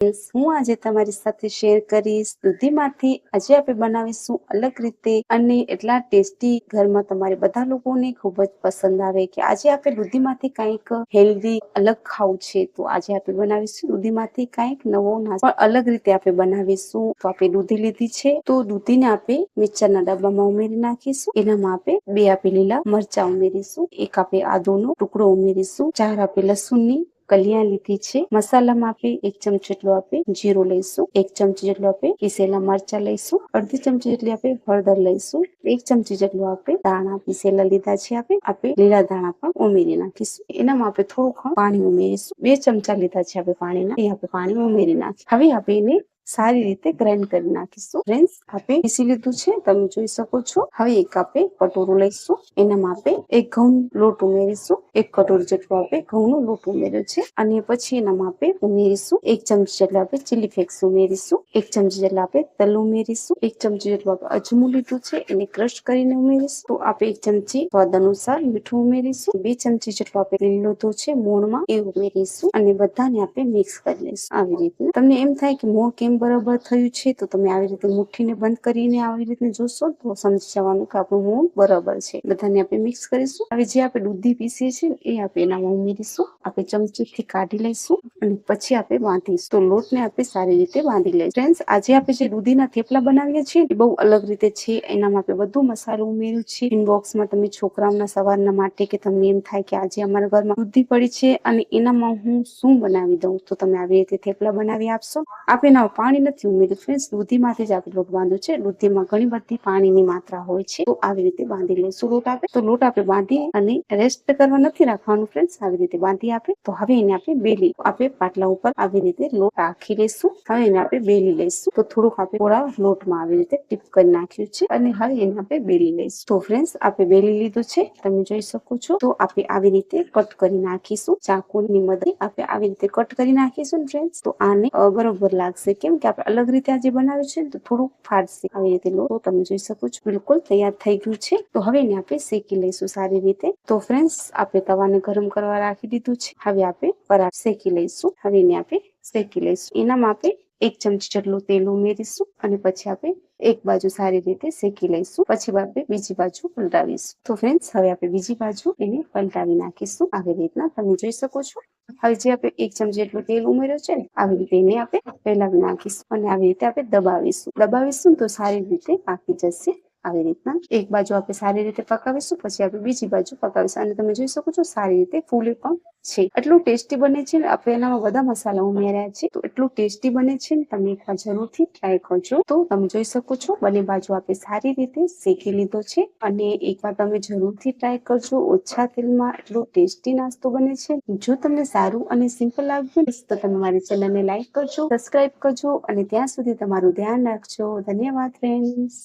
હું આજે તમારી સાથે શેર કરીશ દૂધીમાંથી આજે આપણે બનાવીશું અલગ રીતે અને એટલા ટેસ્ટી ઘરમાં તમારે બધા લોકોને ખૂબ જ પસંદ આવે કે આજે આપણે દૂધીમાંથી કંઈક હેલ્ધી અલગ ખાવું છે તો આજે આપણે બનાવીશું દૂધીમાંથી કંઈક નવો નાસ્તો પણ અલગ રીતે આપણે બનાવીશું તો આપણે દૂધી લીધી છે તો દૂધીને આપણે મિક્સરના ડબ્બામાં ઉમેરી નાખીશું એનામાં આપણે 2 આપે લીલા મરચા ઉમેરીશું એક આપે આદુનો ટુકડો ઉમેરીશું 4 આપે લસણની કલિયા લીધી છે મસાલામાં આપણે 1 ચમચી જેટલો આપણે જીરું લઈશું 1 ચમચી જેટલો આપણે પીસેલા મરચા લઈશું અડધી ચમચી જેટલી આપણે હળદર લઈશું 1 ચમચી જેટલો આપણે દાણા પીસેલા લીધા છે આપણે લીલા દાણા પણ ઉમેરી નાખીશું એનામાં આપણે થોડું પાણી ઉમેરીશું 2 ચમચા લીધા છે આપણે પાણીના એ આપણે પાણી ઉમેરી નાખીશું હવે આપણે એને સારી રીતે ગ્રાઇન્ડ કરી નાખીશું ફ્રેન્ડ્સ આપણે પીસી લીધું છે તમે જોઈ શકો છો હવે એક આપણે કટોરું લઈશું એનામાં આપણે એક ઘઉં લોટ ઉમેરીશું 1 કટોરી જેટલો આપણે ઘઉંનો લોટ ઉમેર્યો છે અને પછી એનામાં આપણે ઉમેરીશું 1 ચમચી જેટલા આપણે ચીલી ફ્લેક્સ ઉમેરીશું 1 ચમચી જેટલા આપણે તલ ઉમેરીશું 1 ચમચી જેટલું આપણે અજમું લીધું છે એને ક્રશ કરીને ઉમેરીશું તો આપણે 1 ચમચી સ્વાદ અનુસાર મીઠું ઉમેરીશું 2 ચમચી જેટલું આપણે તેલ લીધું છે મોણમાં એ ઉમેરીશું અને બધાને આપણે મિક્સ કરી લઈશું આવી રીતે તમને એમ થાય કે મોણ કેમ બરાબર થયું છે તો તમે આવી રીતે મુઠ્ઠીને બંધ કરીને આવી રીતે જોશો તો સમજી જવાનું કે આપણું મોણ બરાબર છે બધાને આપણે મિક્સ કરીશું હવે જે આપણે દૂધી પીસીએ છીએ એ આપણે એનામાં ઉમેરીશું આપણે ચમચીથી કાઢી લઈશું અને પછી આપણે બાંધીશું તો લોટને આપણે સારી રીતે બાંધી લઈશું ફ્રેન્ડ્સ આજે આપણે જે દૂધીના થેપલા બનાવીએ છીએ એ બહુ અલગ રીતે છે એનામાં આપણે બધું મસાલો ઉમેર્યું છે ઇનબોક્સમાં તમે છોકરાઓના સવારના માટે કે તમને એમ થાય કે આજે અમારા ઘરમાં દૂધી પડી છે અને એનામાં હું શું બનાવી દઉં તો તમે આવી રીતે થેપલા બનાવી આપશો આપણે ના પાણી નથી ઉમેર્યું ફ્રેન્ડ્સ દૂધીમાંથી જ આપણે લોટ બાંધ્યો છે દૂધીમાં ઘણી બધી પાણીની માત્રા હોય છે તો આવી રીતે બાંધી લઈશું લોટ આપણે બાંધી અને રેસ્ટ કરવા નથી રાખવાનું ફ્રેન્ડ્સ આવી રીતે બાંધી આપે તો હવે એને આપણે બેલી આપણે પાટલા ઉપર આવી રીતે લોટ રાખી લઈશું હવે એને આપણે બેલી લઈશું તો થોડુંક આપણે થોડા લોટમાં આવી રીતે ટીપ કરી નાખ્યું છે અને હવે એને આપણે બેલી લઈશું તો ફ્રેન્ડ્સ આપણે બેલી લીધું છે તમે જોઈ શકો છો તો આપણે આવી રીતે કટ કરી નાખીશું ચાકુની મદદથી આપણે આવી રીતે કટ કરી નાખીશું ફ્રેન્ડ્સ તો આને બરોબર લાગશે કેમ કે આપણે અલગ રીતે આજે બનાવ્યું છે તો થોડુંક ફાટશે આવી રીતે લોટ તો તમે જોઈ શકો છો બિલકુલ તૈયાર થઈ ગયું છે તો હવે એને આપણે શેકી લઈશું સારી રીતે તો ફ્રેન્ડ્સ આપણે તવાને ગરમ કરવા રાખી દીધું છે હવે આપણે પરાઠ શેકી લઈશું હવે એને આપણે શેકી લઈશું એનામાં આપણે 1 ચમચી જેટલું તેલ ઉમેરીશું અને પછી આપણે એક બાજુ સારી રીતે શેકી લઈશું પછી આપણે બીજી બાજુ પલટાવીશું તો ફ્રેન્ડ્સ હવે આપણે બીજી બાજુ એને પલટાવી નાખીશું આવી રીતના તમે જોઈ શકો છો હવે જે આપણે 1 ચમચી જેટલું તેલ ઉમેર્યું છે ને આવી રીતે એને આપણે ફેલાવી નાખીશું અને આવી રીતે આપણે દબાવીશું તો સારી રીતે પાકી જશે આવી રીતના એક બાજુ આપણે સારી રીતે પકાવીશું પછી આપણે બીજી બાજુ પકાવીશું અને તમે જોઈ શકો છો સારી રીતે ફૂલે પણ છે એટલું ટેસ્ટી બને છે ને આપણે એનામાં બધા મસાલા ઉમેર્યા છે તો એટલું ટેસ્ટી બને છે ને તમે એકવાર જરૂરથી ટ્રાય કરજો તો તમે જોઈ શકો છો બંને બાજુ આપણે સારી રીતે શેકી લીધો છે અને એકવાર તમે જરૂરથી ટ્રાય કરજો ઓછા તેલમાં એટલો ટેસ્ટી નાસ્તો બને છે જો તમને સારું અને સિમ્પલ લાગ્યું તો તમે મારી ચેનલને લાઈક કરજો સબસ્ક્રાઇબ કરજો અને ત્યાં સુધી તમારું ધ્યાન રાખજો ધન્યવાદ ફ્રેન્ડ્સ